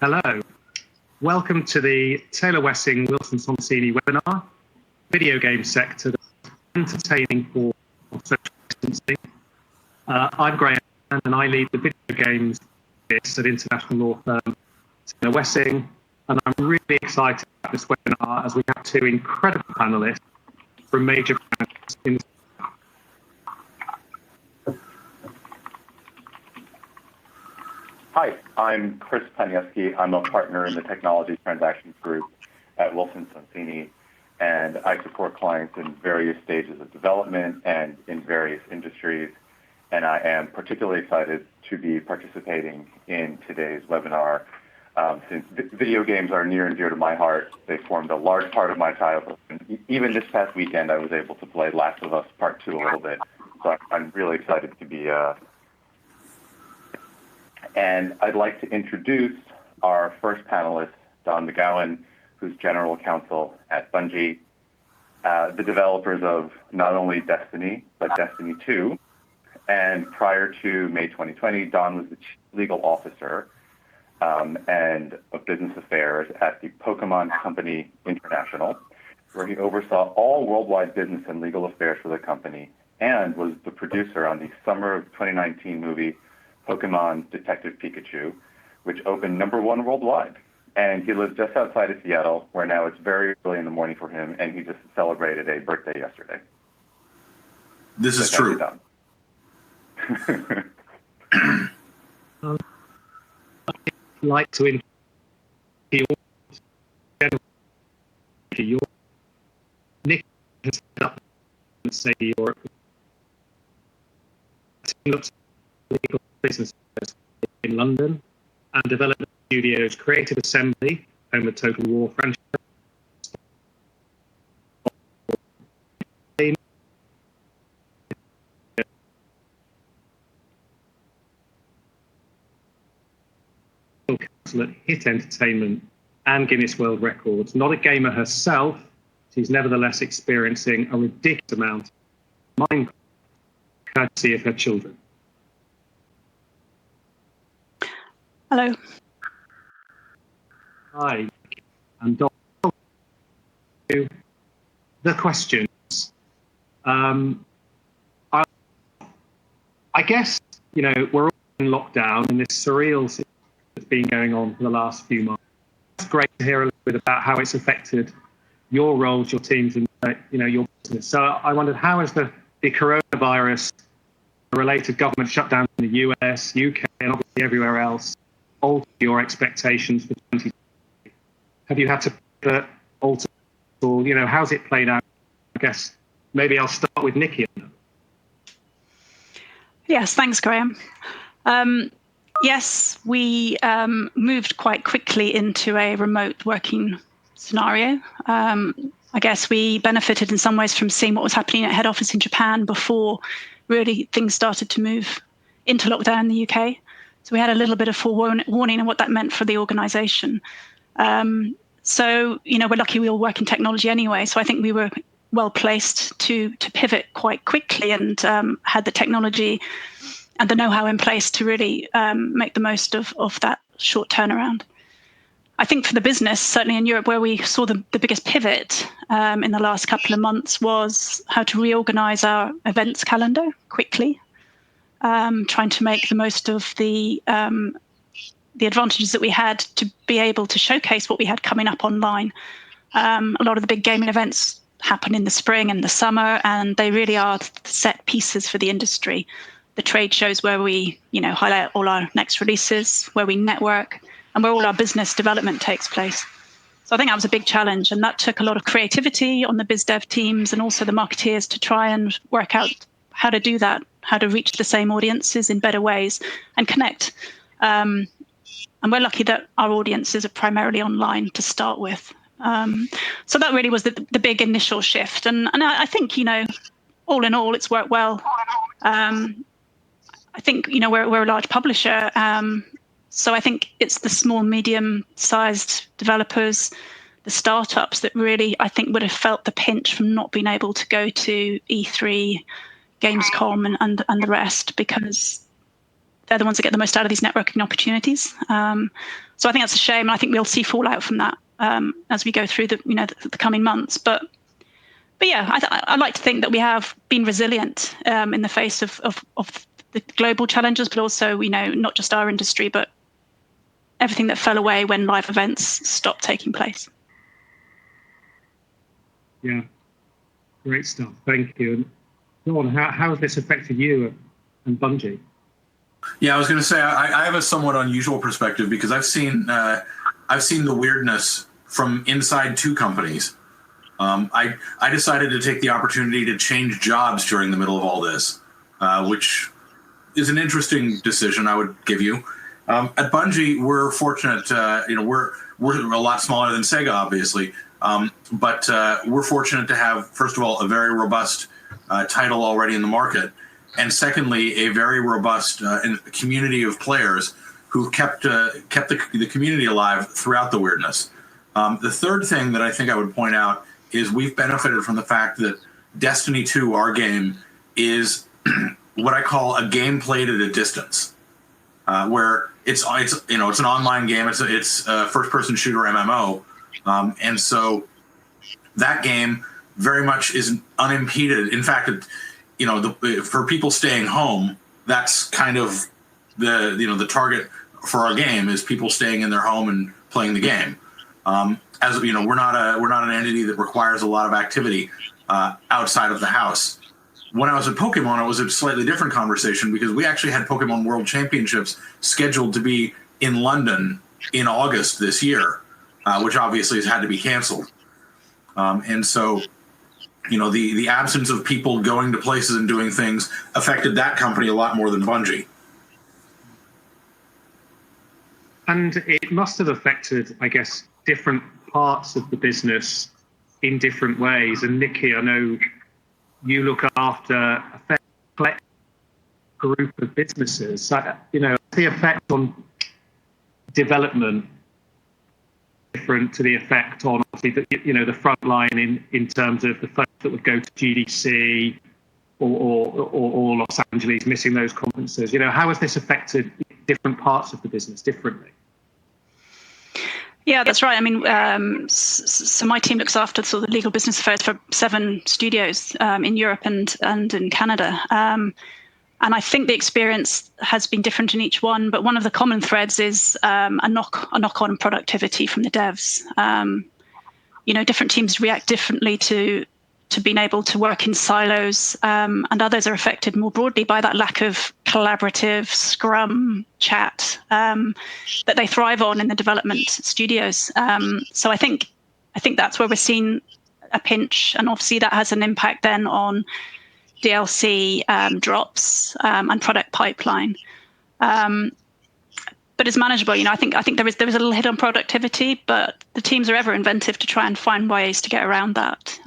Hello. Welcome to the Taylor Wessing Wilson Sonsini webinar, video game sector entertaining for social distancing. I'm Graham and I lead the video games business at international law firm Taylor Wessing, and I'm really excited about this webinar as we have two incredible panelists from major brands in. Hi, I'm Chris Panieski. I'm a partner in the Technology Transactions Group at Wilson Sonsini, and I support clients in various stages of development and in various industries. And I am particularly excited to be participating in today's webinar. Since video games are near and dear to my heart, they formed a large part of my childhood. And even this past weekend, I was able to play Last of Us Part 2 a little bit. So I'm really excited to be and I'd like to introduce our first panelist, Don McGowan, who's General Counsel at Bungie, the developers of not only Destiny, but Destiny 2. And prior to May 2020, Don was the Chief Legal Officer and of Business Affairs at the Pokemon Company International, where he oversaw all worldwide business and legal affairs for the company and was the producer on the summer of 2019 movie Pokemon Detective Pikachu, which opened #1 worldwide. And he lives just outside of Seattle, where now it's very early in the morning for him, and he just celebrated a birthday yesterday. This is true. I'd like to your Nick has set up say Europe legal business in London and development studios Creative Assembly, home of Total War franchise. At Hit Entertainment and Guinness World Records. Not a gamer herself, she's nevertheless experiencing a ridiculous amount of mind courtesy of her children. Hello. Hi, and the questions. I guess, we're all in lockdown and this surreal situation that's been going on for the last few months. It's great to hear a little bit about how it's affected your roles, your teams, and your business. So I wondered, how has the coronavirus related government shutdown in the US, UK, and obviously everywhere else alter your expectations for 2020? Have you had to alter, or how's it played out? I guess maybe I'll start with Nikki. Yes, thanks, Graham. Yes, we moved quite quickly into a remote working scenario. I guess we benefited in some ways from seeing what was happening at head office in Japan before really things started to move into lockdown in the UK. So we had a little bit of forewarning of what that meant for the organisation. So, we're lucky we all work in technology anyway. So I think we were well placed to pivot quite quickly and had the technology and the know-how in place to really make the most of that short turnaround. I think for the business, certainly in Europe, where we saw the biggest pivot in the last couple of months was how to reorganize our events calendar quickly. Trying to make the most of the advantages that we had to be able to showcase what we had coming up online. A lot of the big gaming events happen in the spring and the summer, and they really are set pieces for the industry. The trade shows where we, highlight all our next releases, where we network, and where all our business development takes place. So I think that was a big challenge, and that took a lot of creativity on the biz dev teams and also the marketeers to try and work out how to do that, how to reach the same audiences in better ways and connect. And we're lucky that our audiences are primarily online to start with. So that really was the big initial shift. And I think, all in all, it's worked well. I think, we're a large publisher. So I think it's the small, medium-sized developers, the startups that really, I think, would have felt the pinch from not being able to go to E3, Gamescom, and the rest, because they're the ones that get the most out of these networking opportunities. So I think that's a shame. I think we'll see fallout from that as we go through the coming months. But yeah, I like to think that we have been resilient in the face of the global challenges, but also, not just our industry, but everything that fell away when live events stopped taking place. Yeah, great stuff. Thank you. And Dawn, how has this affected you and Bungie? Yeah, I was going to say I have a somewhat unusual perspective because I've seen the weirdness from inside two companies. I decided to take the opportunity to change jobs during the middle of all this, which is an interesting decision, I would give you. At Bungie, we're fortunate. We're a lot smaller than Sega, obviously, but we're fortunate to have, first of all, a very robust title already in the market, and secondly, a very robust community of players who kept the community alive throughout the weirdness. The third thing that I think I would point out is we've benefited from the fact that Destiny 2, our game, is what I call a game played at a distance, where it's an online game. It's a first-person shooter MMO, and so that game very much is unimpeded. In fact, for people staying home, that's kind of the target for our game is people staying in their home and playing the game. As you know, we're not an entity that requires a lot of activity outside of the house. When I was at Pokemon, it was a slightly different conversation because we actually had Pokemon World Championships scheduled to be in London in August this year, which obviously has had to be canceled. And so, the absence of people going to places and doing things affected that company a lot more than Bungie. And it must have affected, I guess, different parts of the business in different ways. And Nikki, I know you look after a fair select group of businesses. So, the effect on development different to the effect on obviously the front line in terms of the folks that would go to GDC or Los Angeles, missing those conferences. How has this affected different parts of the business differently? Yeah, that's right. I mean, so my team looks after sort of the legal business affairs for 7 studios in Europe and in Canada. And I think the experience has been different in each one, but one of the common threads is a knock-on productivity from the devs. Different teams react differently to being able to work in silos, and others are affected more broadly by that lack of collaborative Scrum chat that they thrive on in the development studios. So I think that's where we're seeing a pinch, and obviously that has an impact then on DLC drops and product pipeline. But it's manageable. I think there is a little hit on productivity, but the teams are ever inventive to try and find ways to get around that.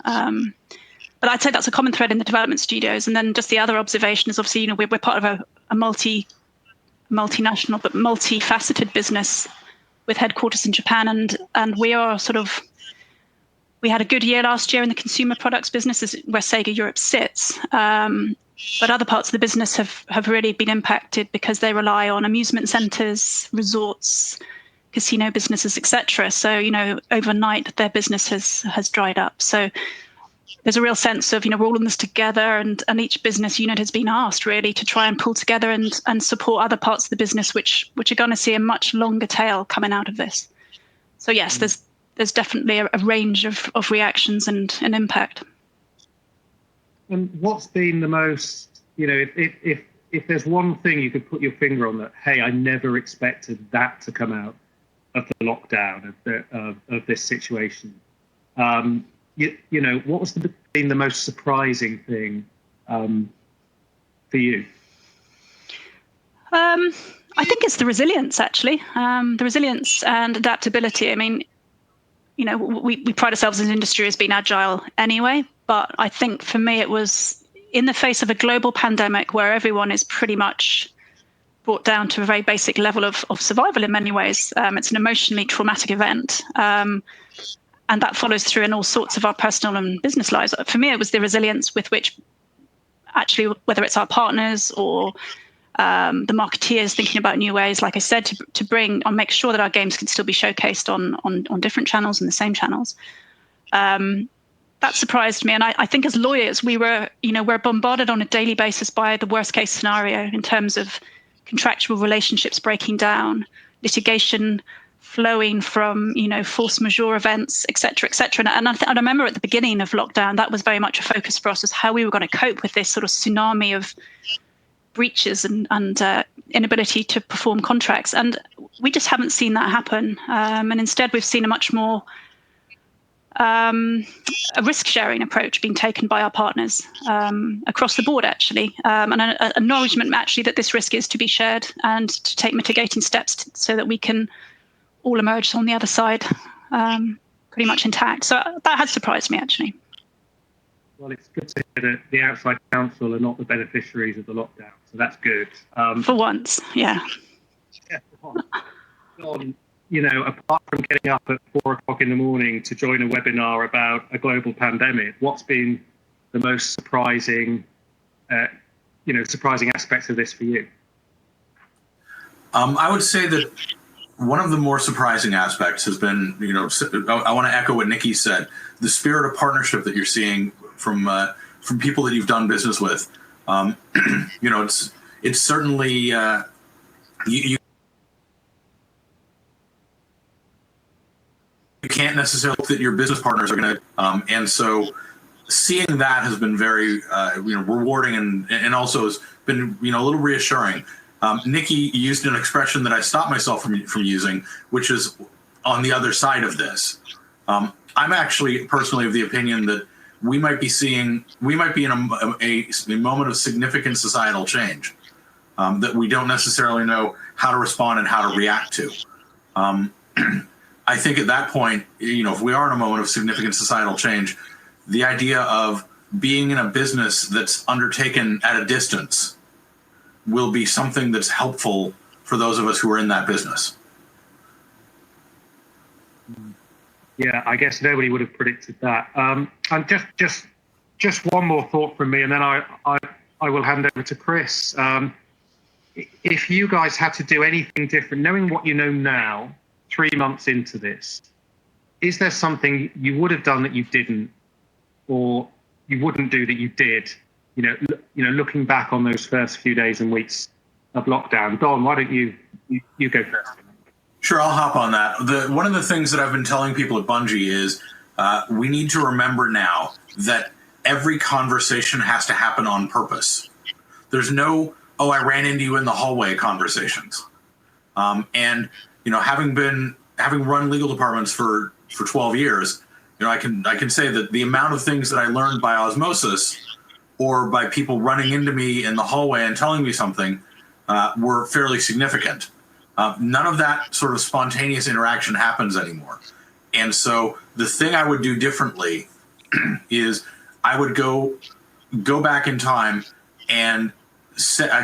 But I'd say that's a common thread in the development studios. And then just the other observation is obviously, we're part of a multinational but multifaceted business with headquarters in Japan, and we are we had a good year last year in the consumer products business, where Sega Europe sits. But other parts of the business have really been impacted because they rely on amusement centers, resorts, casino businesses, etc. So, overnight their business has dried up. So there's a real sense of, we're all in this together, and each business unit has been asked really to try and pull together and support other parts of the business, which are going to see a much longer tail coming out of this. So yes, there's definitely a range of reactions and impact. And what's been the most, if there's one thing you could put your finger on that, hey, I never expected that to come out of the lockdown, of this situation, what was been the most surprising thing for you? I think it's the resilience, actually. The resilience and adaptability. I mean, we pride ourselves as an industry as being agile anyway, but I think for me it was in the face of a global pandemic where everyone is pretty much brought down to a very basic level of survival in many ways. It's an emotionally traumatic event. And that follows through in all sorts of our personal and business lives. For me, it was the resilience with which actually, whether it's our partners or the marketeers thinking about new ways, like I said, to bring and make sure that our games can still be showcased on different channels and the same channels. That surprised me. And I think as lawyers, we're bombarded on a daily basis by the worst case scenario in terms of contractual relationships breaking down, litigation flowing from, force majeure events, et cetera, et cetera. And I remember at the beginning of lockdown, that was very much a focus for us, was how we were going to cope with this sort of tsunami of breaches and inability to perform contracts. And we just haven't seen that happen. And instead, we've seen a much more a risk-sharing approach being taken by our partners across the board, actually, and an acknowledgement, actually, that this risk is to be shared and to take mitigating steps so that we can all emerge on the other side pretty much intact. So that has surprised me, actually. Well, it's good to hear that the outside counsel are not the beneficiaries of the lockdown, so that's good. For once, yeah. Yeah, John, apart from getting up at 4:00 in the morning to join a webinar about a global pandemic, what's been the most surprising aspects of this for you? I would say that one of the more surprising aspects has been, I want to echo what Nikki said, the spirit of partnership that you're seeing from people that you've done business with. It's certainly you can't necessarily hope that your business partners are going to, and so seeing that has been very rewarding and also has been a little reassuring. Nikki used an expression that I stopped myself from using, which is on the other side of this. I'm actually personally of the opinion that we might be in a moment of significant societal change that we don't necessarily know how to respond and how to react to. I think at that point, if we are in a moment of significant societal change, the idea of being in a business that's undertaken at a distance will be something that's helpful for those of us who are in that business. Yeah, I guess nobody would have predicted that. And just one more thought from me, and then I will hand over to Chris. If you guys had to do anything different, knowing what you know now, 3 months into this, is there something you would have done that you didn't, or you wouldn't do that you did? Looking back on those first few days and weeks of lockdown. Don, why don't you go first? Sure, I'll hop on that. One of the things that I've been telling people at Bungie is we need to remember now that every conversation has to happen on purpose. There's no, I ran into you in the hallway conversations. And having run legal departments for 12 years, I can say that the amount of things that I learned by osmosis or by people running into me in the hallway and telling me something were fairly significant. None of that sort of spontaneous interaction happens anymore. And so the thing I would do differently is I would go back in time and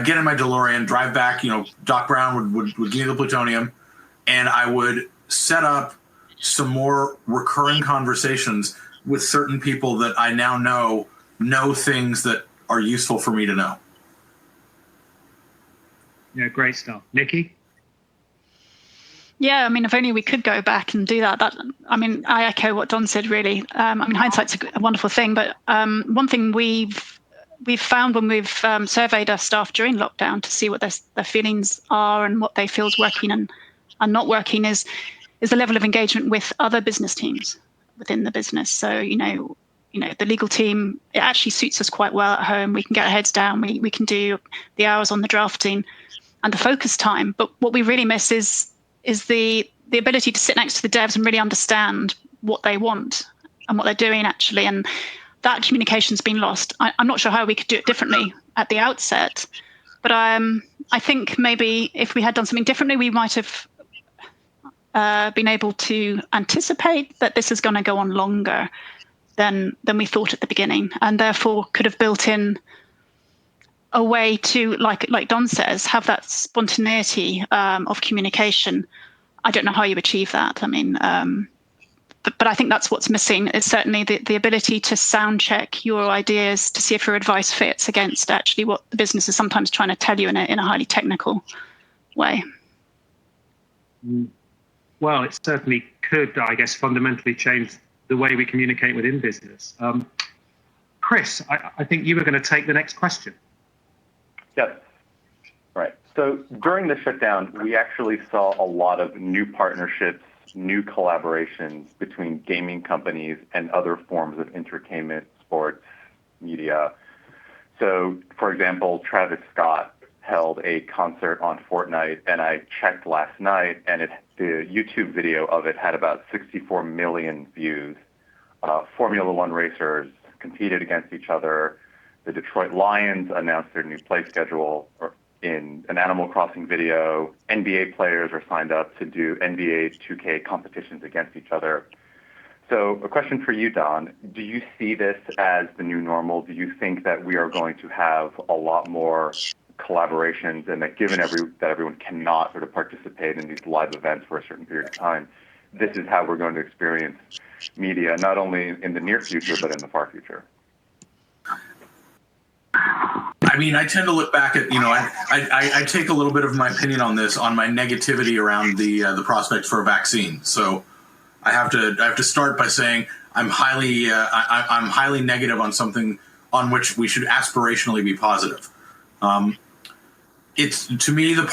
get in my DeLorean, drive back, Doc Brown would give me the plutonium, and I would set up some more recurring conversations with certain people that I now know things that are useful for me to know. Yeah, great stuff. Nikki? Yeah, if only we could go back and do that. I echo what Don said, really. Hindsight's a wonderful thing, but one thing we've found when we've surveyed our staff during lockdown to see what their feelings are and what they feel is working and not working is the level of engagement with other business teams within the business. So, the legal team, it actually suits us quite well at home. We can get our heads down. We can do the hours on the drafting and the focus time. But what we really miss is the ability to sit next to the devs and really understand what they want and what they're doing, actually. And that communication's been lost. I'm not sure how we could do it differently at the outset, but I think maybe if we had done something differently, we might have been able to anticipate that this is going to go on longer than we thought at the beginning, and therefore could have built in a way to, like Don says, have that spontaneity of communication. I don't know how you achieve that. but I think that's what's missing, is certainly the ability to sound check your ideas to see if your advice fits against actually what the business is sometimes trying to tell you in a highly technical way. Well, it certainly could, I guess, fundamentally change the way we communicate within business. Chris, I think you were going to take the next question. Yes. Right. So during the shutdown, we actually saw a lot of new partnerships, new collaborations between gaming companies and other forms of entertainment, sports, media. So, for example, Travis Scott held a concert on Fortnite, and I checked last night, and the YouTube video of it had about 64 million views. Formula One racers competed against each other. The Detroit Lions announced their new play schedule in an Animal Crossing video. NBA players are signed up to do NBA 2K competitions against each other. So a question for you, Don. Do you see this as the new normal? Do you think that we are going to have a lot more collaborations, and that given that everyone cannot sort of participate in these live events for a certain period of time, this is how we're going to experience media, not only in the near future, but in the far future? I mean, I tend to look back at, I take a little bit of my opinion on this, on my negativity around the prospects for a vaccine. So I have to start by saying I'm highly negative on something on which we should aspirationally be positive. It's, to me, the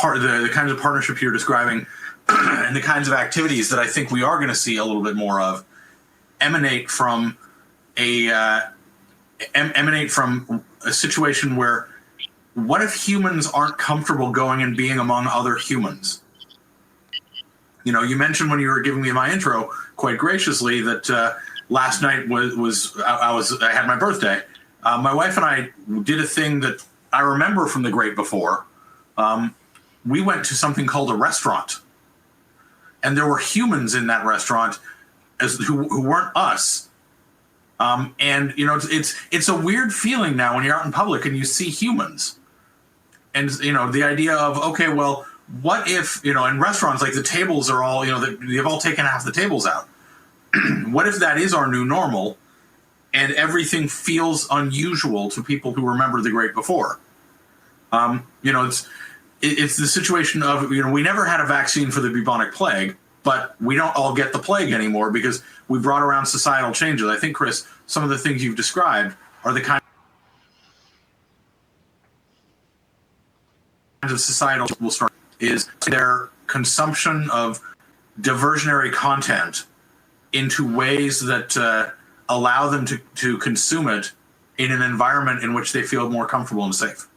kinds of partnership you're describing and the kinds of activities that I think we are going to see a little bit more of emanate from a situation where, what if humans aren't comfortable going and being among other humans? You mentioned when you were giving me my intro quite graciously that last night I had my birthday. My wife and I did a thing that I remember from the great before. We went to something called a restaurant, and there were humans in that restaurant who weren't us. And it's a weird feeling now when you're out in public and you see humans, and the idea of, okay, well, what if in restaurants, like, the tables are all they've all taken half the tables out. What if that is our new normal, and everything feels unusual to people who remember the great before? It's the situation of, we never had a vaccine for the bubonic plague, but we don't all get the plague anymore because we brought around societal changes. I think, Chris, some of the things you've described are the kind of societal will start is their consumption of diversionary content into ways that allow them to consume it in an environment in which they feel more comfortable and safe.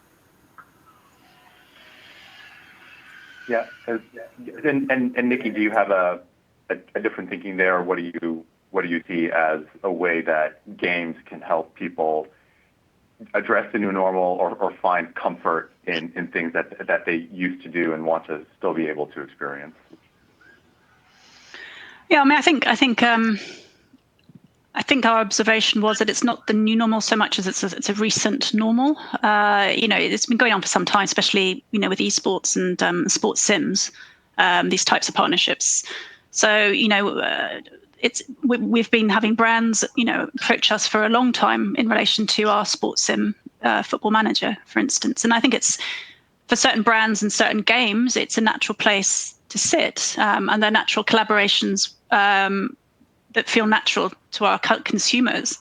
Yeah, and Nikki, do you have a different thinking there? What do you see as a way that games can help people address the new normal or find comfort in things that they used to do and want to still be able to experience? Yeah, I mean, I think our observation was that it's not the new normal so much as it's a recent normal. It's been going on for some time, especially with esports and sports sims, these types of partnerships. So we've been having brands approach us for a long time in relation to our sports sim, Football Manager, for instance. And I think it's, for certain brands and certain games, it's a natural place to sit, and they're natural collaborations that feel natural to our consumers.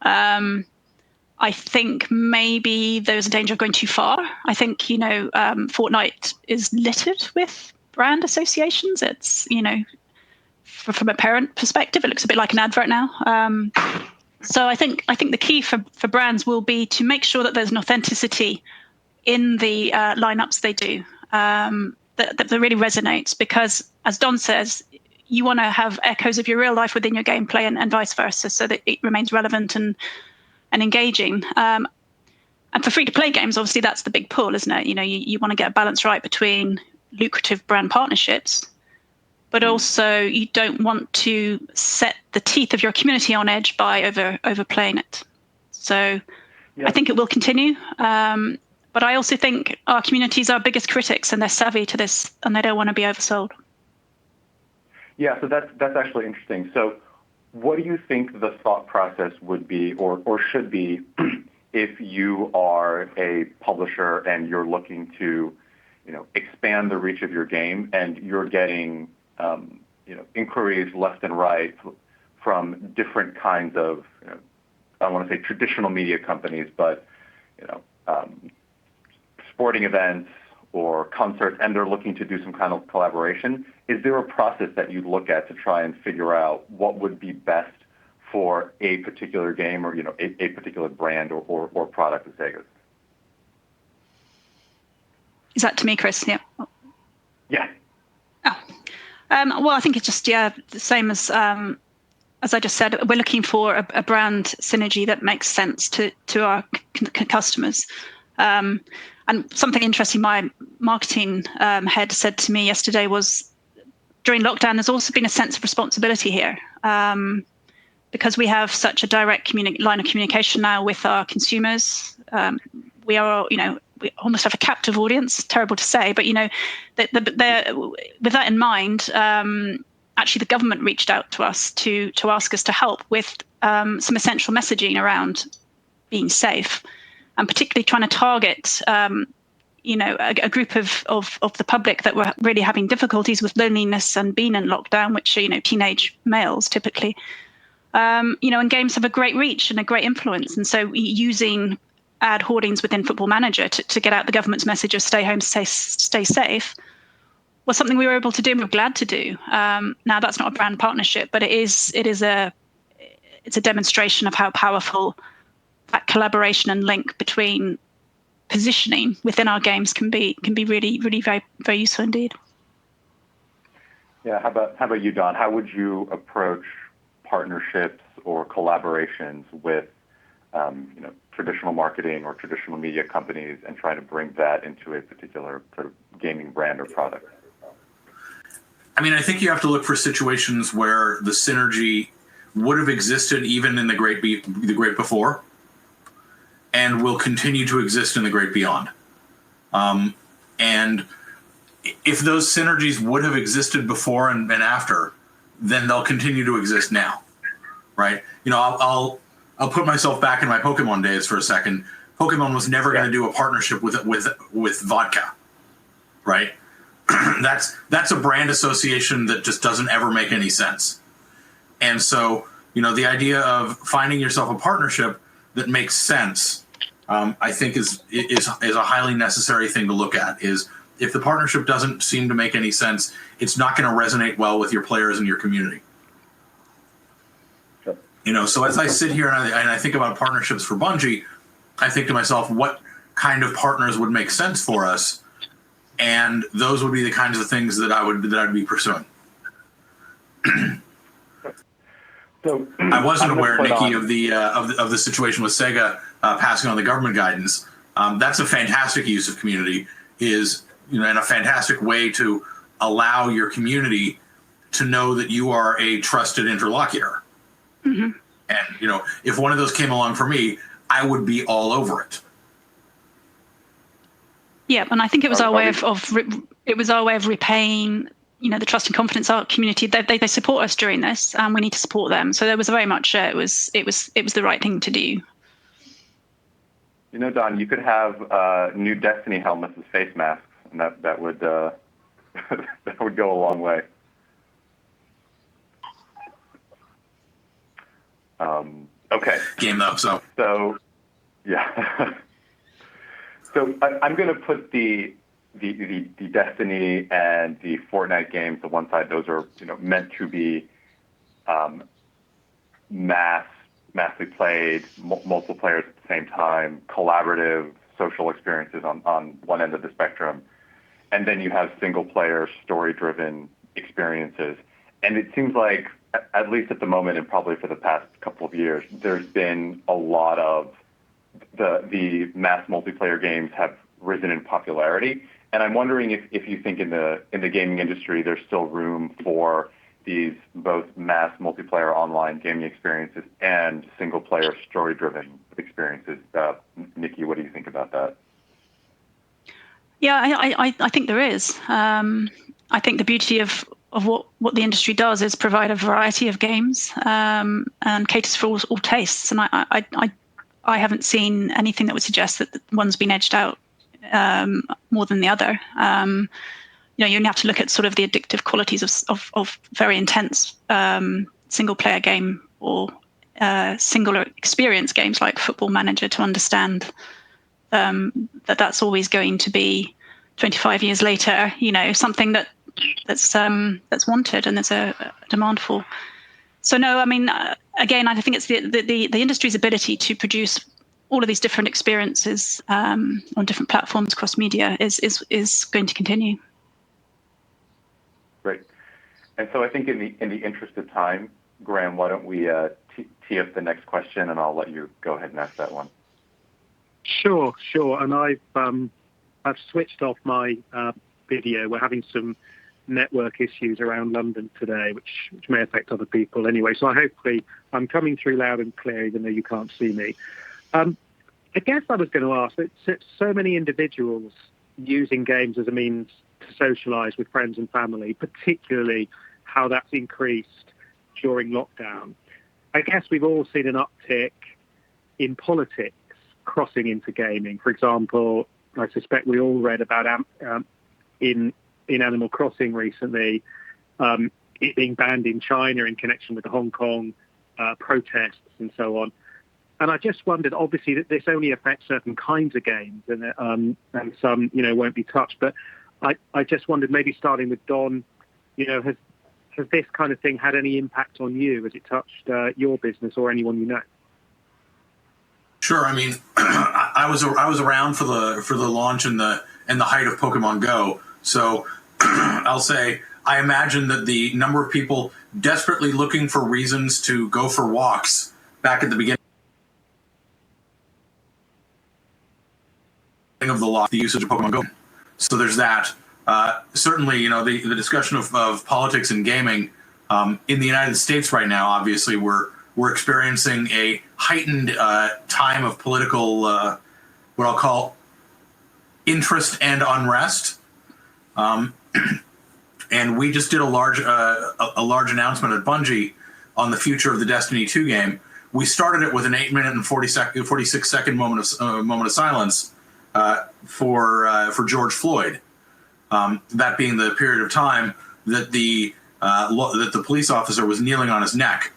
I think maybe there's a danger of going too far. I think, Fortnite is littered with brand associations. It's, from a parent perspective, it looks a bit like an advert now. So I think the key for brands will be to make sure that there's an authenticity in the lineups they do, that really resonates, because, as Don says, you want to have echoes of your real life within your gameplay and vice versa, so that it remains relevant and engaging. And for free-to-play games, obviously, that's the big pull, isn't it? You want to get a balance right between lucrative brand partnerships, but also you don't want to set the teeth of your community on edge by overplaying it. So yeah. I think it will continue. But I also think our communities are our biggest critics, and they're savvy to this, and they don't want to be oversold. Yeah, so that's actually interesting. So what do you think the thought process would be or should be if you are a publisher and you're looking to, expand the reach of your game and you're getting, inquiries left and right from different kinds of, I don't want to say traditional media companies, but, sporting events or concerts, and they're looking to do some kind of collaboration. Is there a process that you look at to try and figure out what would be best for a particular game or, a particular brand or product of Sega's? Is that to me, Chris? Yeah. Yeah. Oh. Well, I think it's just, the same as I just said, we're looking for a brand synergy that makes sense to our customers. And something interesting my marketing head said to me yesterday was, during lockdown, there's also been a sense of responsibility here, because we have such a direct line of communication now with our consumers. We are, we almost have a captive audience. Terrible to say, but with that in mind, actually the government reached out to us to ask us to help with some essential messaging around being safe, and particularly trying to target a group of the public that were really having difficulties with loneliness and being in lockdown, which are, teenage males typically. And games have a great reach and a great influence. And so using ad hoardings within Football Manager to get out the government's message of stay home, stay safe, was something we were able to do and we're glad to do. Now that's not a brand partnership, but it's a demonstration of how powerful that collaboration and link between positioning within our games can be really, really very, very useful indeed. Yeah. How about you, Don? How would you approach partnerships or collaborations with, traditional marketing or traditional media companies and try to bring that into a particular sort of gaming brand or product? I mean, I think you have to look for situations where the synergy would have existed even in the great before, and will continue to exist in the great beyond. And if those synergies would have existed before and after, then they'll continue to exist now, right? I'll put myself back in my Pokemon days for a second. Pokemon was never going to do a partnership with vodka, right? That's a brand association that just doesn't ever make any sense. And so, the idea of finding yourself a partnership that makes sense, I think is a highly necessary thing to look at. Is if the partnership doesn't seem to make any sense, it's not going to resonate well with your players and your community. Sure. So as I sit here and I think about partnerships for Bungie, I think to myself, what kind of partners would make sense for us? And those would be the kinds of things that I'd be pursuing. So I wasn't aware, Nikki, of the situation with Sega passing on the government guidance. That's a fantastic use of community, and a fantastic way to allow your community to know that you are a trusted interlocutor. Mm-hmm. And if one of those came along for me, I would be all over it. Yeah, and I think it was our way of repaying, the trust and confidence our community. They support us during this, and we need to support them. So there was very much it was the right thing to do. Don, you could have new Destiny helmets as face masks, and that would that would go a long way. Okay. Game though, so yeah. So I'm going to put the Destiny and the Fortnite games to one side. Those are meant to be massively played, multiple players at the same time, collaborative social experiences on one end of the spectrum, and then you have single player story-driven experiences. And it seems like, at least at the moment and probably for the past couple of years, there's been a lot of the mass multiplayer games have risen in popularity. And I'm wondering if you think in the gaming industry there's still room for these both mass multiplayer online gaming experiences and single player story driven experiences. Nikki, what do you think about that? Yeah, I think there is. I think the beauty of what the industry does is provide a variety of games and caters for all tastes. And I haven't seen anything that would suggest that one's been edged out more than the other. You only have to look at sort of the addictive qualities of very intense single player game or singular experience games like Football Manager to understand that's always going to be 25 years later, something that's wanted and there's a demand for. So no, I mean, again, I think it's the industry's ability to produce all of these different experiences on different platforms across media is going to continue. Great. And so I think in the interest of time, Graham, why don't we tee up the next question, and I'll let you go ahead and ask that one. Sure. And I've switched off my video. We're having some network issues around London today, which may affect other people anyway. So hopefully I'm coming through loud and clear, even though you can't see me. I guess I was going to ask, so many individuals using games as a means to socialise with friends and family, particularly how that's increased during lockdown. I guess we've all seen an uptick in politics crossing into gaming. For example, I suspect we all read about in Animal Crossing recently, it being banned in China in connection with the Hong Kong protests and so on. And I just wondered, obviously, that this only affects certain kinds of games and some, won't be touched. But I just wondered, maybe starting with Don, has this kind of thing had any impact on you? Has it touched your business or anyone you know? Sure. I mean, I was around for the launch and the height of Pokemon Go. So I'll say I imagine that the number of people desperately looking for reasons to go for walks back at the beginning of the usage of Pokemon Go. So there's that. Certainly, the discussion of politics and gaming in the United States right now. Obviously, we're experiencing a heightened time of political, what I'll call interest and unrest. And we just did a large announcement at Bungie on the future of the Destiny 2 game. We started it with an 8-minute and 46-second moment of silence for George Floyd. That being the period of time that the police officer was kneeling on his neck.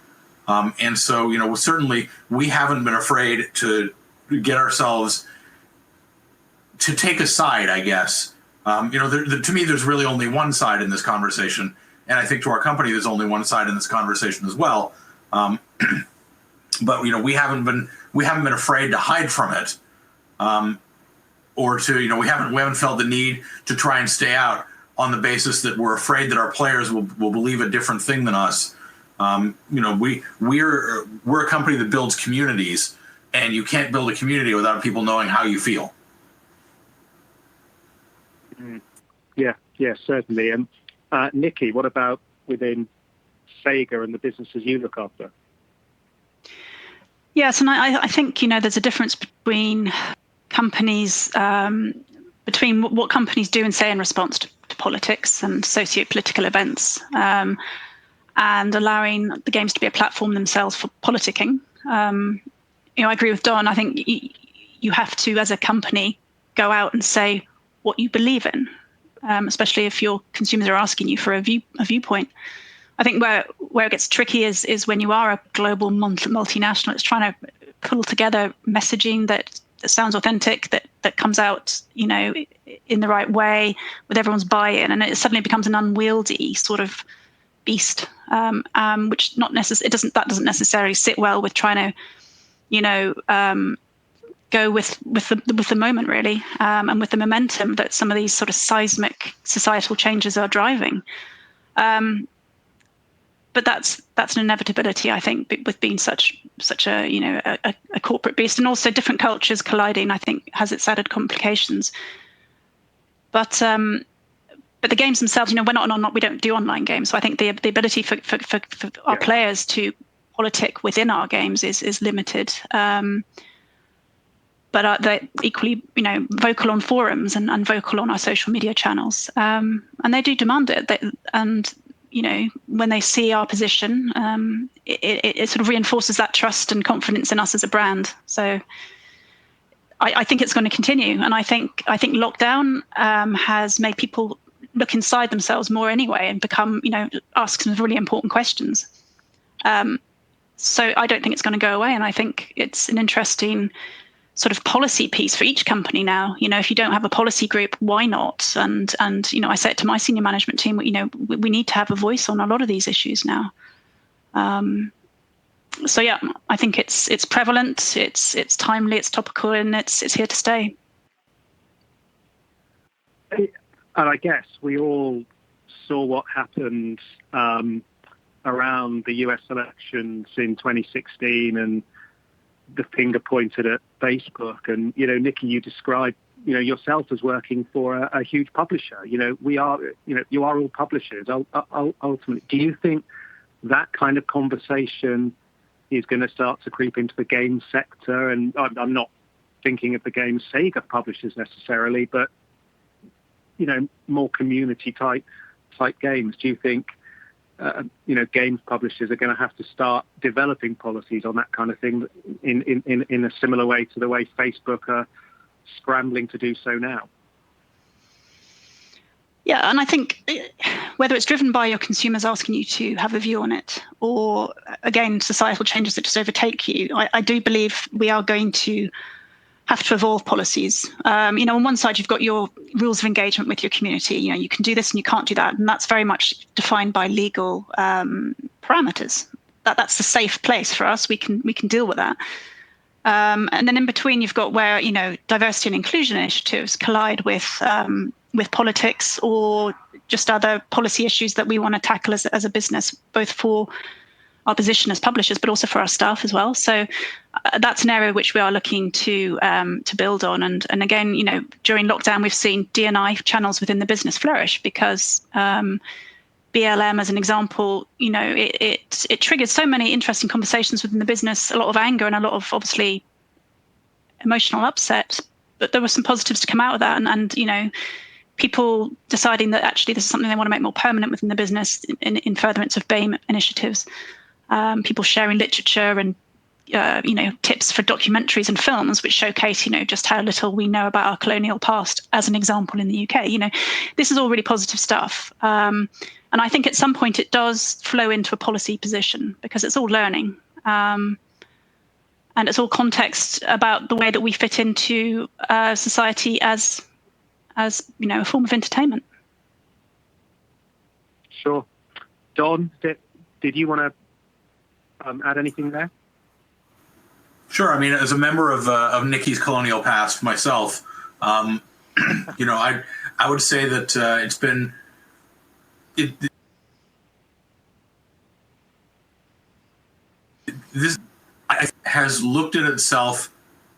And so, certainly we haven't been afraid to get ourselves to take a side, I guess. To me, there's really only one side in this conversation. And I think to our company, there's only one side in this conversation as well. But, we haven't been afraid to hide from it. Or to, we haven't felt the need to try and stay out on the basis that we're afraid that our players will believe a different thing than us. We're a company that builds communities, and you can't build a community without people knowing how you feel. Yeah, certainly. And Nikki, what about within Sega and the businesses you look after? Yes, and I think there's a difference between companies, between what companies do and say in response to politics and socio-political events, and allowing the games to be a platform themselves for politicking. I agree with Don. I think you have to, as a company, go out and say what you believe in, especially if your consumers are asking you for a viewpoint. I think where it gets tricky is when you are a global multinational. It's trying to pull together messaging that sounds authentic, that comes out, in the right way with everyone's buy-in, and it suddenly becomes an unwieldy sort of beast, which doesn't necessarily sit well with trying to, go with the moment really, and with the momentum that some of these sort of seismic societal changes are driving. But that's an inevitability, I think, with being such a corporate beast, and also different cultures colliding, I think, has its added complications. But the games themselves, we're not we don't do online games, so I think the ability for our players to politic within our games is limited. But they're equally, vocal on forums and vocal on our social media channels, and they do demand it. And when they see our position, it sort of reinforces that trust and confidence in us as a brand. So I think it's going to continue, and I think lockdown has made people look inside themselves more anyway, and become ask some really important questions. So I don't think it's going to go away, and I think it's an interesting sort of policy piece for each company now. If you don't have a policy group, why not? And I say it to my senior management team, we need to have a voice on a lot of these issues now. So yeah, I think it's prevalent, it's timely, it's topical, and it's here to stay. And I guess we all saw what happened around the US elections in 2016, and the finger pointed at Facebook. And Nikki, you described yourself as working for a huge publisher. We are you are all publishers ultimately. Do you think that kind of conversation is going to start to creep into the game sector? And I'm not thinking of the game Sega publishers necessarily, but more community type games. Do you think games publishers are going to have to start developing policies on that kind of thing in a similar way to the way Facebook are scrambling to do so now? Yeah, and I think whether it's driven by your consumers asking you to have a view on it, or again societal changes that just overtake you, I do believe we are going to have to evolve policies. On one side, you've got your rules of engagement with your community. You can do this and you can't do that, and that's very much defined by legal parameters. That's the safe place for us. We can deal with that. And then in between, you've got where diversity and inclusion initiatives collide with politics, or just other policy issues that we want to tackle as a business, both for our position as publishers, but also for our staff as well. So that's an area which we are looking to build on. And again, during lockdown, we've seen D&I channels within the business flourish because BLM, as an example, it triggered so many interesting conversations within the business, a lot of anger and a lot of obviously emotional upset. But there were some positives to come out of that, and people deciding that actually this is something they want to make more permanent within the business in furtherance of BAME initiatives. People sharing literature and tips for documentaries and films which showcase just how little we know about our colonial past, as an example in the UK. This is all really positive stuff, and I think at some point it does flow into a policy position because it's all learning, and it's all context about the way that we fit into society as a form of entertainment. Sure. Don, did you want to add anything there? Sure. I mean, as a member of Nikki's colonial past myself, I would say that it's been this has looked at itself,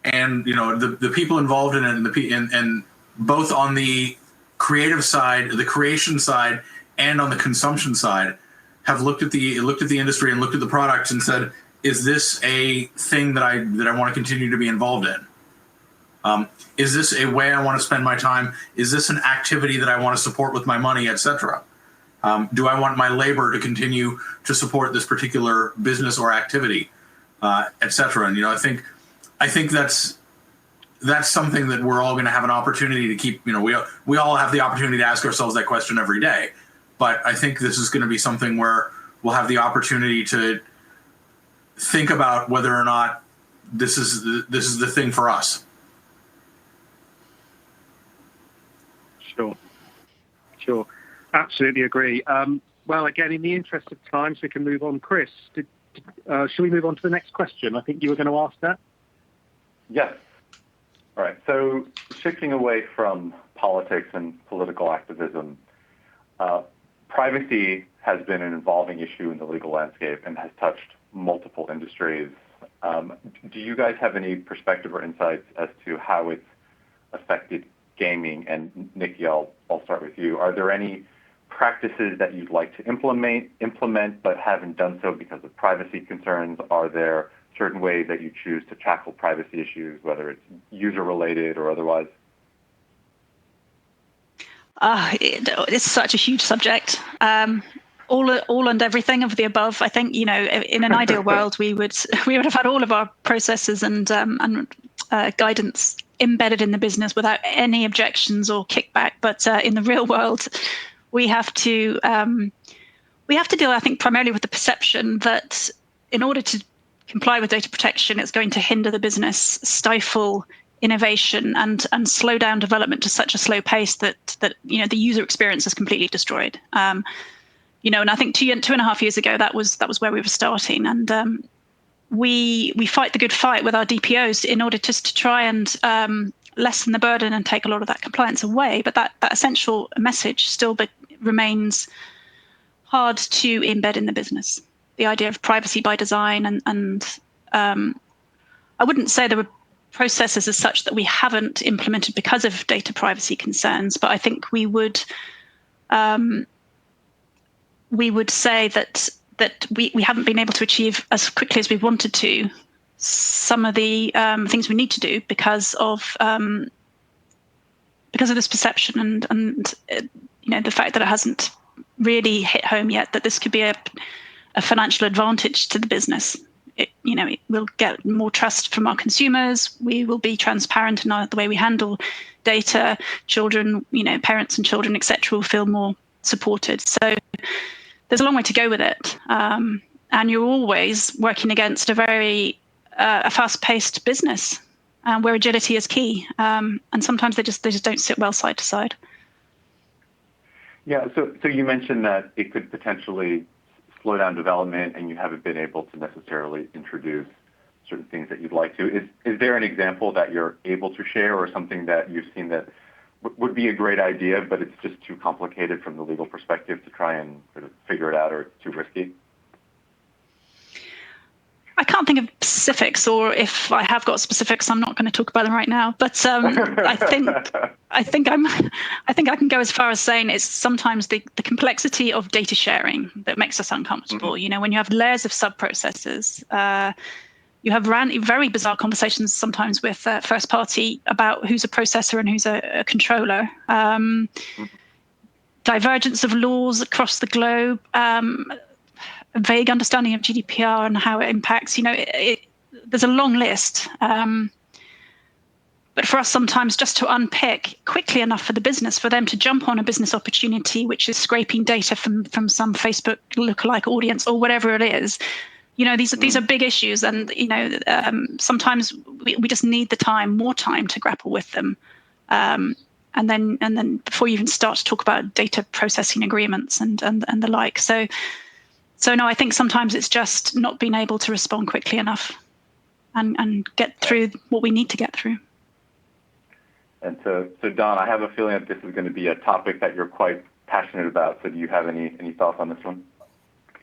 and the people involved in it, and both on the creative side, the creation side, and on the consumption side, have looked at the industry and looked at the products and said, is this a thing that I want to continue to be involved in? Is this a way I want to spend my time? Is this an activity that I want to support with my money, etc.? Do I want my labor to continue to support this particular business or activity, etc.? And I think that's something that we're all going to have an opportunity to keep. We all have the opportunity to ask ourselves that question every day. But I think this is going to be something where we'll have the opportunity to think about whether or not this is the thing for us. Sure. Absolutely agree. Well, again, in the interest of time, so we can move on. Chris, should we move on to the next question? I think you were going to ask that. Yes. All right. So shifting away from politics and political activism, privacy has been an evolving issue in the legal landscape and has touched multiple industries. Do you guys have any perspective or insights as to how it's affected gaming? And Nikki, I'll start with you. Are there any practices that you'd like to implement but haven't done so because of privacy concerns? Are there certain ways that you choose to tackle privacy issues, whether it's user-related or otherwise? It's such a huge subject. all and everything of the above. I think, in an ideal world, we would have had all of our processes and guidance embedded in the business without any objections or kickback. But in the real world, we have to deal, I think, primarily with the perception that in order to comply with data protection, it's going to hinder the business, stifle innovation, and slow down development to such a slow pace that the user experience is completely destroyed. And I think 2.5 years ago, that was where we were starting, and we fight the good fight with our DPOs in order just to try and lessen the burden and take a lot of that compliance away. But that essential message still remains hard to embed in the business. The idea of privacy by design, and I wouldn't say there were processes as such that we haven't implemented because of data privacy concerns, but I think we would say that we haven't been able to achieve as quickly as we wanted to some of the things we need to do because of this perception and the fact that it hasn't really hit home yet that this could be a financial advantage to the business. It will get more trust from our consumers. We will be transparent in the way we handle data. Children, parents and children, etc., will feel more supported. So there's a long way to go with it, and you're always working against a very fast-paced business where agility is key, and sometimes they just don't sit well side to side. Yeah. So you mentioned that it could potentially slow down development, and you haven't been able to necessarily introduce certain things that you'd like to. Is there an example that you're able to share, or something that you've seen that would be a great idea, but it's just too complicated from the legal perspective to try and sort of figure it out, or too risky? I can't think of specifics, or if I have got specifics, I'm not going to talk about them right now. But I think I can go as far as saying it's sometimes the complexity of data sharing that makes us uncomfortable. Mm-hmm. When you have layers of sub-processes, you have very bizarre conversations sometimes with first party about who's a processor and who's a controller. Divergence of laws across the globe. A vague understanding of GDPR and how it impacts. There's a long list. But for us, sometimes just to unpick quickly enough for the business, for them to jump on a business opportunity, which is scraping data from some Facebook lookalike audience or whatever it is, these are big issues, and sometimes we just need more time to grapple with them, and then before you even start to talk about data processing agreements and the like. So no, I think sometimes it's just not being able to respond quickly enough and get through what we need to get through. And so Don, I have a feeling that this is going to be a topic that you're quite passionate about. So do you have any thoughts on this one?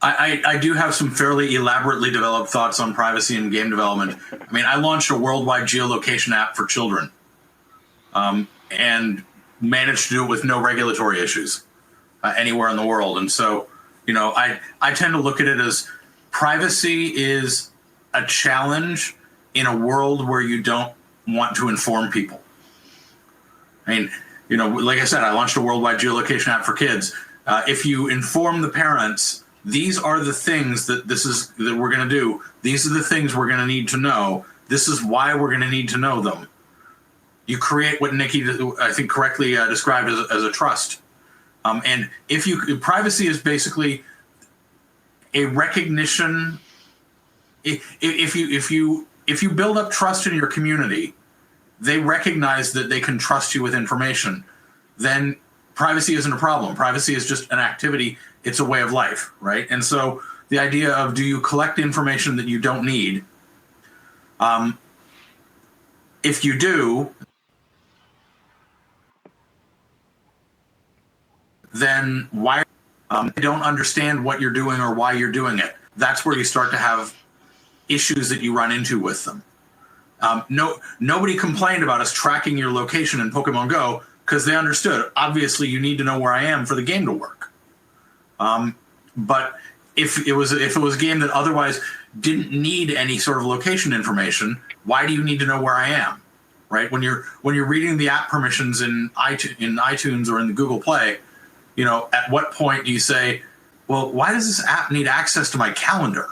I do have some fairly elaborately developed thoughts on privacy and game development. I mean, I launched a worldwide geolocation app for children, and managed to do it with no regulatory issues anywhere in the world. And so, I tend to look at it as privacy is a challenge in a world where you don't want to inform people. I mean, like I said, I launched a worldwide geolocation app for kids. If you inform the parents, these are the things that we're going to do. These are the things we're going to need to know. This is why we're going to need to know them. You create what Nikki, I think, correctly described as a trust. And privacy is basically a recognition. If you build up trust in your community, they recognize that they can trust you with information. Then privacy isn't a problem. Privacy is just an activity. It's a way of life, right? And so the idea of, do you collect information that you don't need? If you do, then why they don't understand what you're doing or why you're doing it. That's where you start to have issues that you run into with them. Nobody complained about us tracking your location in Pokemon Go because they understood, obviously, you need to know where I am for the game to work. But if it was a game that otherwise didn't need any sort of location information, why do you need to know where I am? Right? When you're reading the app permissions in iTunes or in the Google Play, at what point do you say, well, why does this app need access to my calendar?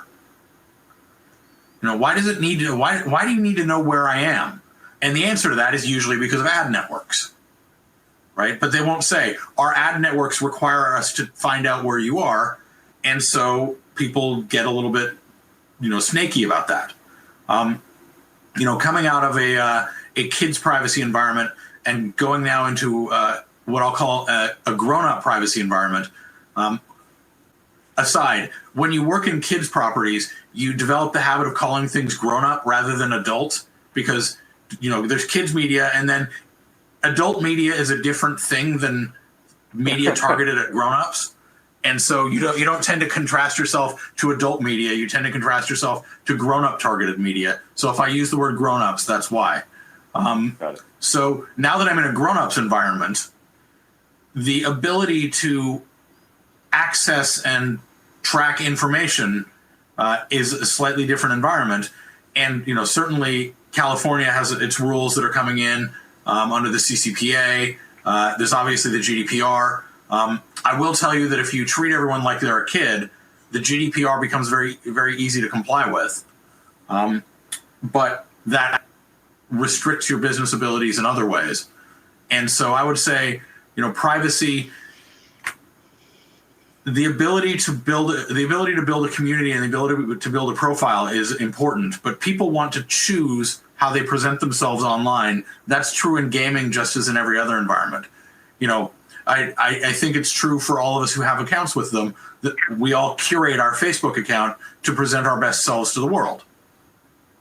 Why does it need to? Why do you need to know where I am? And the answer to that is usually because of ad networks, right? But they won't say our ad networks require us to find out where you are, and so people get a little bit, snaky about that. Coming out of a kid's privacy environment and going now into what I'll call a grown-up privacy environment. Aside, when you work in kids' properties, you develop the habit of calling things grown-up rather than adult because, there's kids media, and then adult media is a different thing than media targeted at grown-ups. And so you don't tend to contrast yourself to adult media. You tend to contrast yourself to grown-up targeted media. So if I use the word grown-ups, that's why. So now that I'm in a grown-ups environment, the ability to access and track information is a slightly different environment. And, certainly California has its rules that are coming in under the CCPA. There's obviously the GDPR. I will tell you that if you treat everyone like they're a kid, the GDPR becomes very, very easy to comply with. But that restricts your business abilities in other ways. And so I would say, privacy, the ability to build a community and the ability to build a profile is important, but people want to choose how they present themselves online. That's true in gaming just as in every other environment. I think it's true for all of us who have accounts with them that we all curate our Facebook account to present our best selves to the world,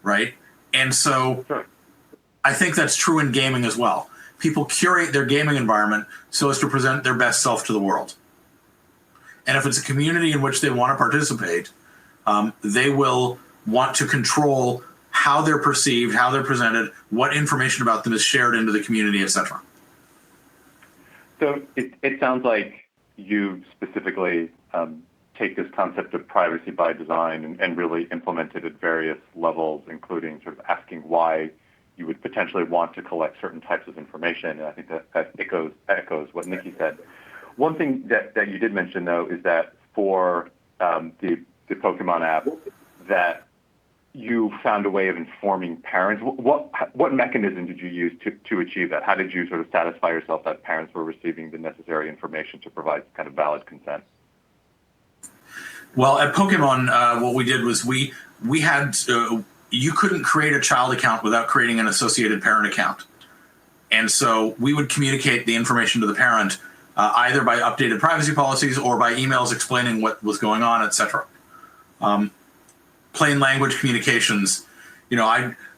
right? And so I think that's true in gaming as well. People curate their gaming environment so as to present their best self to the world. And if it's a community in which they want to participate, they will want to control how they're perceived, how they're presented, what information about them is shared into the community, etc. So it sounds like you specifically take this concept of privacy by design and really implement it at various levels, including sort of asking why you would potentially want to collect certain types of information. And I think that echoes what Nikki said. One thing that you did mention, though, is that for the Pokemon app, that you found a way of informing parents. What mechanism did you use to achieve that? How did you sort of satisfy yourself that parents were receiving the necessary information to provide kind of valid consent? Well, at Pokemon, what we did was we had you couldn't create a child account without creating an associated parent account, and so we would communicate the information to the parent either by updated privacy policies or by emails explaining what was going on, etc. Plain language communications,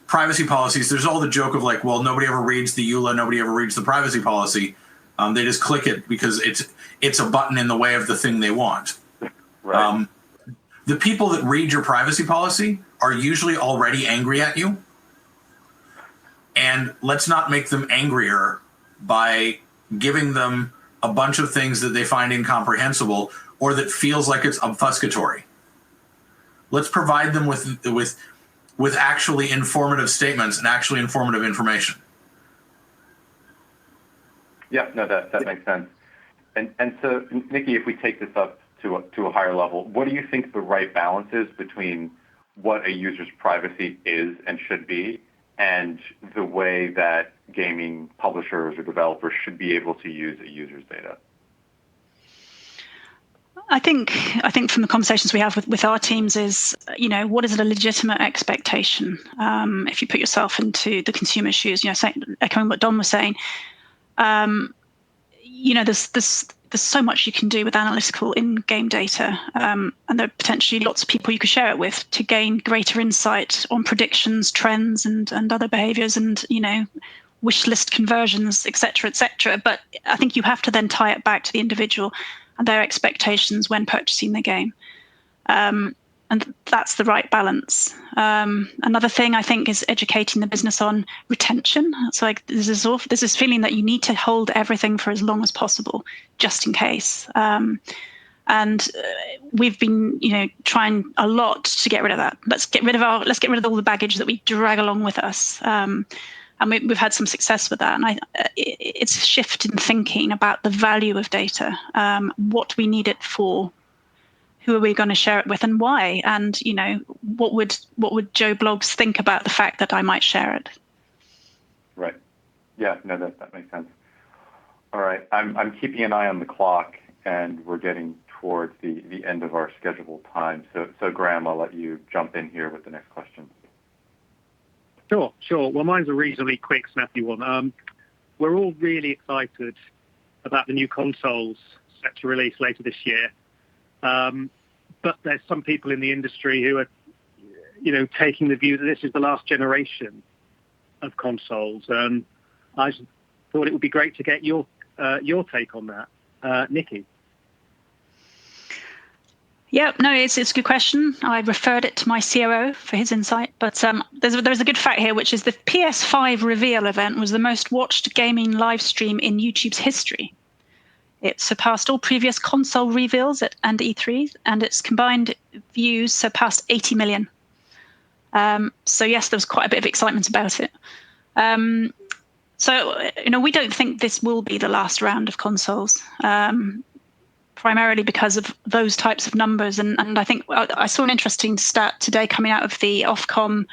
privacy policies. There's all the joke of like, well, nobody ever reads the EULA, nobody ever reads the privacy policy. They just click it because it's a button in the way of the thing they want. Right. The people that read your privacy policy are usually already angry at you. And let's not make them angrier by giving them a bunch of things that they find incomprehensible or that feels like it's obfuscatory. Let's provide them with actually informative statements and actually informative information. Yeah, no, that makes sense. And so, Nikki, if we take this up to a higher level, what do you think the right balance is between what a user's privacy is and should be and the way that gaming publishers or developers should be able to use a user's data? I think from the conversations we have with our teams is, what is a legitimate expectation? If you put yourself into the consumer shoes, echoing what Don was saying, there's so much you can do with analytical in-game data, and there are potentially lots of people you could share it with to gain greater insight on predictions, trends, and other behaviors, and wish list conversions, et cetera. But I think you have to then tie it back to the individual and their expectations when purchasing the game. And that's the right balance. Another thing I think is educating the business on retention. It's like there's this feeling that you need to hold everything for as long as possible, just in case. And we've been, trying a lot to get rid of that. Let's get rid of all the baggage that we drag along with us. And we've had some success with that. And it's a shift in thinking about the value of data, what we need it for, who are we going to share it with and why? And, what would Joe Bloggs think about the fact that I might share it? Right. Yeah, no, that makes sense. All right. I'm keeping an eye on the clock, and we're getting towards the end of our scheduled time. So Graham, I'll let you jump in here with the next question. Sure. Well, mine's a reasonably quick, snappy one. We're all really excited about the new consoles set to release later this year. But there's some people in the industry who are, taking the view that this is the last generation of consoles. I thought it would be great to get your take on that, Nikki. Yeah, no, it's a good question. I referred it to my COO for his insight. But there's a good fact here, which is the PS5 reveal event was the most watched gaming live stream in YouTube's history. It surpassed all previous console reveals and E3, and its combined views surpassed 80 million. So yes, there was quite a bit of excitement about it. So we don't think this will be the last round of consoles, primarily because of those types of numbers. And I think I saw an interesting stat today coming out of the Ofcom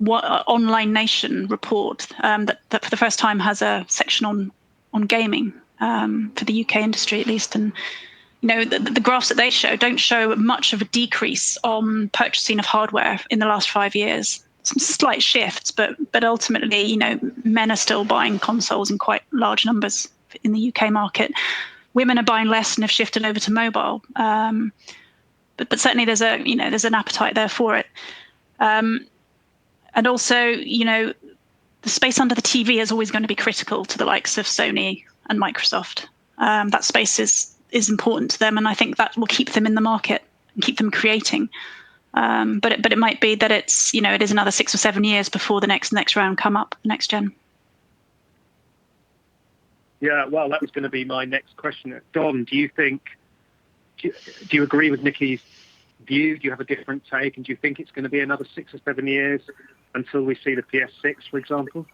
Online Nation report that for the first time has a section on gaming. For the UK industry, at least. And, the graphs that they show don't show much of a decrease on purchasing of hardware in the last 5 years. Some slight shifts, but ultimately, men are still buying consoles in quite large numbers in the UK market. Women are buying less and have shifted over to mobile. But certainly there's an appetite there for it. And also, the space under the TV is always going to be critical to the likes of Sony and Microsoft. That space is important to them, and I think that will keep them in the market and keep them creating. But it might be that it is another 6 or 7 years before the next round come up, next gen. Yeah, well, that was going to be my next question. Don, do you agree with Nikki's view? Do you have a different take? And do you think it's going to be another 6 or 7 years until we see the PS6, for example?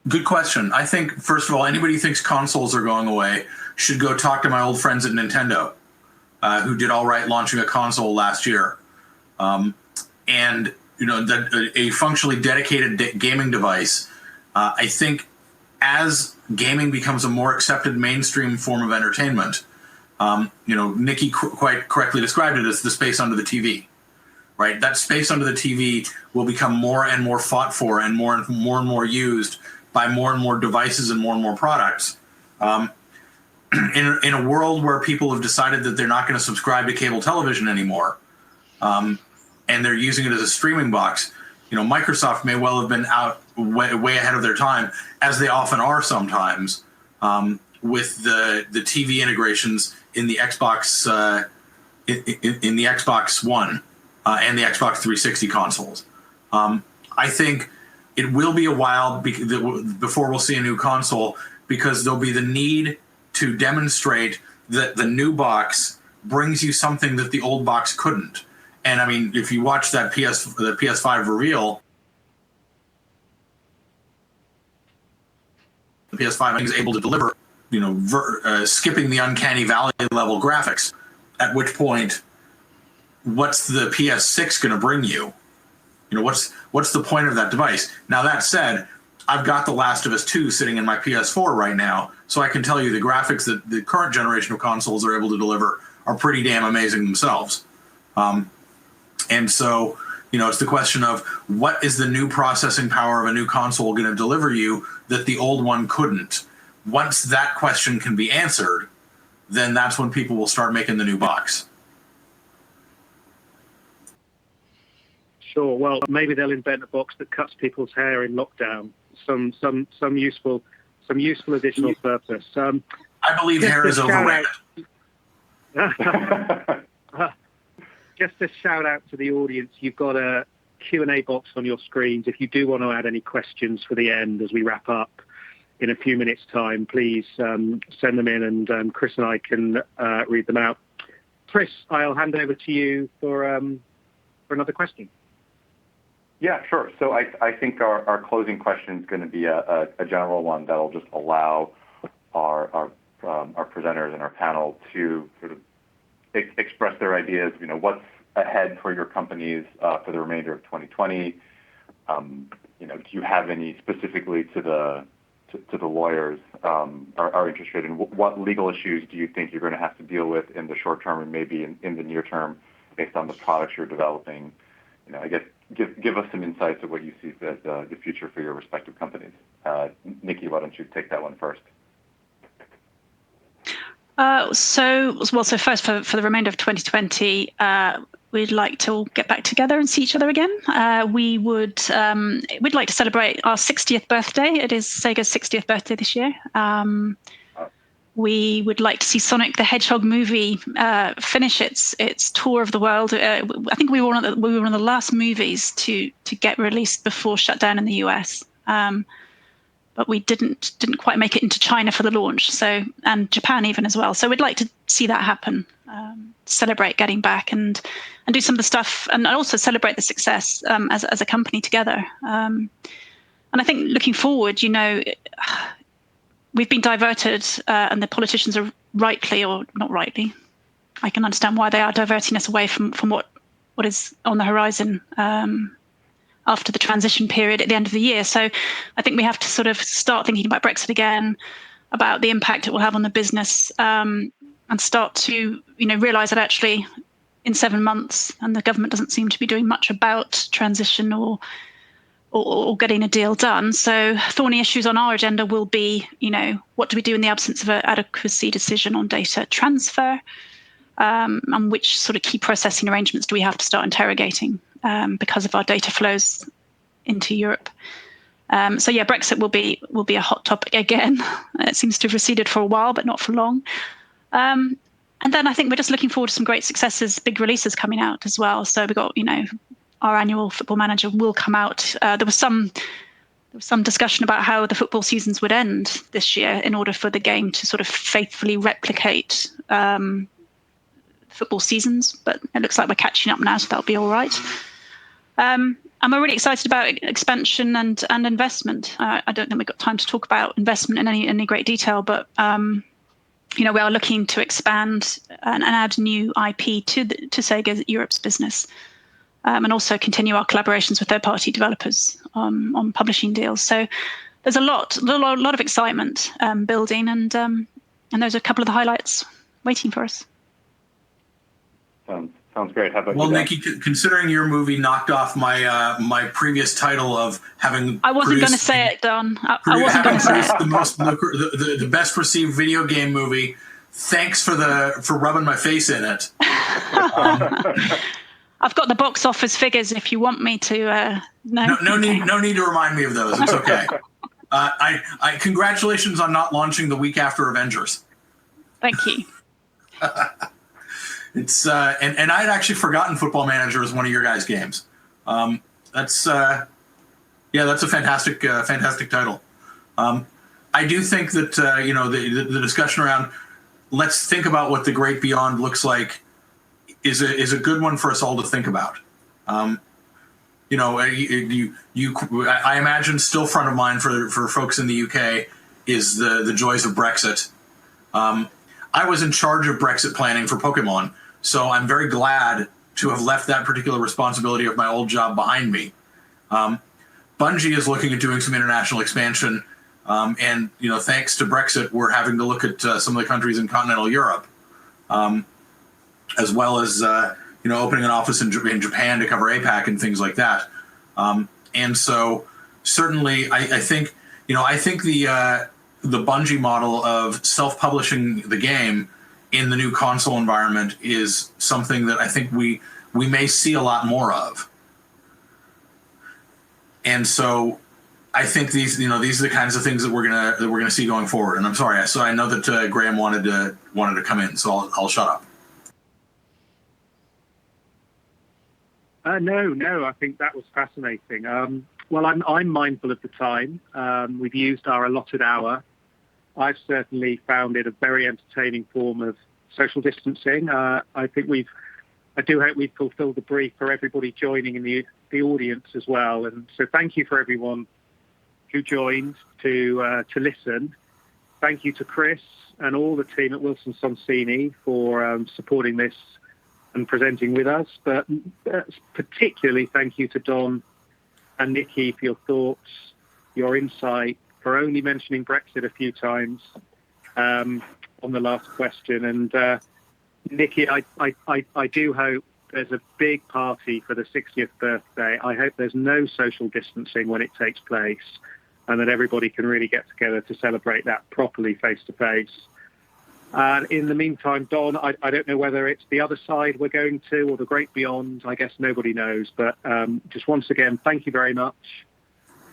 Good question. I think, first of all, anybody who thinks consoles are going away should go talk to my old friends at Nintendo, who did all right launching a console last year. And, a functionally dedicated gaming device, I think as gaming becomes a more accepted mainstream form of entertainment, Nikki quite correctly described it as the space under the TV. Right, that space under the TV will become more and more fought for, and more used by more and more devices and more products. In a world where people have decided that they're not going to subscribe to cable television anymore, and they're using it as a streaming box, Microsoft may well have been out way ahead of their time, as they often are sometimes, with the TV integrations in the Xbox in the Xbox One. And the Xbox 360 consoles. I think it will be a while before we'll see a new console, because there'll be the need to demonstrate that the new box brings you something that the old box couldn't. And I mean, if you watch that the PS5 reveal, the PS5 is able to deliver, skipping the uncanny valley level graphics, at which point, what's the PS6 going to bring you? What's the point of that device? Now, that said, I've got The Last of Us 2 sitting in my PS4 right now, so I can tell you the graphics that the current generation of consoles are able to deliver are pretty damn amazing themselves. And so, it's the question of what is the new processing power of a new console going to deliver you that the old one couldn't? Once that question can be answered, then that's when people will start making the new box. Sure. Well, maybe they'll invent a box that cuts people's hair in lockdown. Some useful additional purpose. I believe hair is overrated. Just a shout out to the audience. You've got a Q&A box on your screens. If you do want to add any questions for the end as we wrap up in a few minutes' time, please send them in, and Chris and I can read them out. Chris, I'll hand over to you for another question. Yeah, sure. So I think our closing question is going to be a general one that'll just allow our our presenters and our panel to sort of express their ideas. What's ahead for your companies for the remainder of 2020? Do you have any specifically to the lawyers are interested in? What legal issues do you think you're going to have to deal with in the short term and maybe in the near term based on the products you're developing? I guess give us some insights of what you see as the future for your respective companies. Nikki, why don't you take that one first? So first for the remainder of 2020, we'd like to get back together and see each other again. We'd like to celebrate our 60th birthday. It is Sega's 60th birthday this year. We would like to see Sonic the Hedgehog movie finish its tour of the world. I think we were one of the last movies to get released before shutdown in the US. But we didn't quite make it into China for the launch, and Japan even as well. So we'd like to see that happen, celebrate getting back and do some of the stuff, and also celebrate the success as a company together. And I think looking forward, we've been diverted, and the politicians are rightly or not rightly. I can understand why they are diverting us away from what is on the horizon. After the transition period at the end of the year. So I think we have to sort of start thinking about Brexit again, about the impact it will have on the business, and start to, realise that actually in 7 months, and the government doesn't seem to be doing much about transition or getting a deal done. So thorny issues on our agenda will be, what do we do in the absence of an adequacy decision on data transfer? And which sort of key processing arrangements do we have to start interrogating because of our data flows into Europe? Brexit will be a hot topic again. It seems to have receded for a while, but not for long. And then I think we're just looking forward to some great successes, big releases coming out as well. So we've got, our annual Football Manager will come out. There was some discussion about how the football seasons would end this year in order for the game to sort of faithfully replicate football seasons, but it looks like we're catching up now, so that'll be all right. And we're really excited about expansion and investment. I don't think we've got time to talk about investment in any great detail, but we are looking to expand and add new IP to Sega Europe's business, and also continue our collaborations with third-party developers on publishing deals. So there's a lot of excitement building, and those are a couple of the highlights waiting for us. Sounds great. How about you, well, Dan? Nikki, considering your movie knocked off my previous title of having I wasn't going to say it, Don. I wasn't going to say it. The best received video game movie. Thanks for rubbing my face in it. I've got the box office figures if you want me to. No need to remind me of those. It's okay. I congratulations on not launching the week after Avengers. Thank you. It's and I'd actually forgotten Football Manager as one of your guys' games. That's a fantastic title. I do think that the discussion around let's think about what the great beyond looks like is a good one for us all to think about. I imagine still front of mind for folks in the UK is the joys of Brexit. I was in charge of Brexit planning for Pokemon, so I'm very glad to have left that particular responsibility of my old job behind me. Bungie is looking at doing some international expansion, and thanks to Brexit, we're having to look at some of the countries in continental Europe, as well as opening an office in Japan to cover APAC and things like that. And so certainly, I think the Bungie model of self-publishing the game in the new console environment is something that I think we may see a lot more of. And so I think these are the kinds of things that we're gonna see going forward. And I'm sorry, so I know that Graham wanted to come in, so I'll shut up. No, I think that was fascinating. Well, I'm mindful of the time. We've used our allotted hour. I've certainly found it a very entertaining form of social distancing. I do hope we've fulfilled the brief for everybody joining in the audience as well. And so thank you for everyone who joined to listen. Thank you to Chris, and all the team at Wilson Sonsini for supporting this and presenting with us. But particularly thank you to Don and Nikki for your thoughts, your insight, for only mentioning Brexit a few times on the last question. And Nikki, I do hope there's a big party for the 60th birthday. I hope there's no social distancing when it takes place, and that everybody can really get together to celebrate that properly face-to-face. And in the meantime, Don, I don't know whether it's the other side we're going to or the great beyond. I guess nobody knows. But just once again, thank you very much,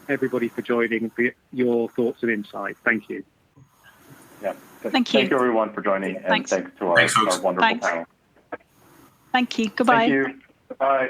everybody, for joining and for your thoughts and insight. Thank you. Yeah. Thank you. Thank you, everyone, for joining. And Thanks. thanks to our wonderful panel. Thank you. Goodbye. Thank you. Bye.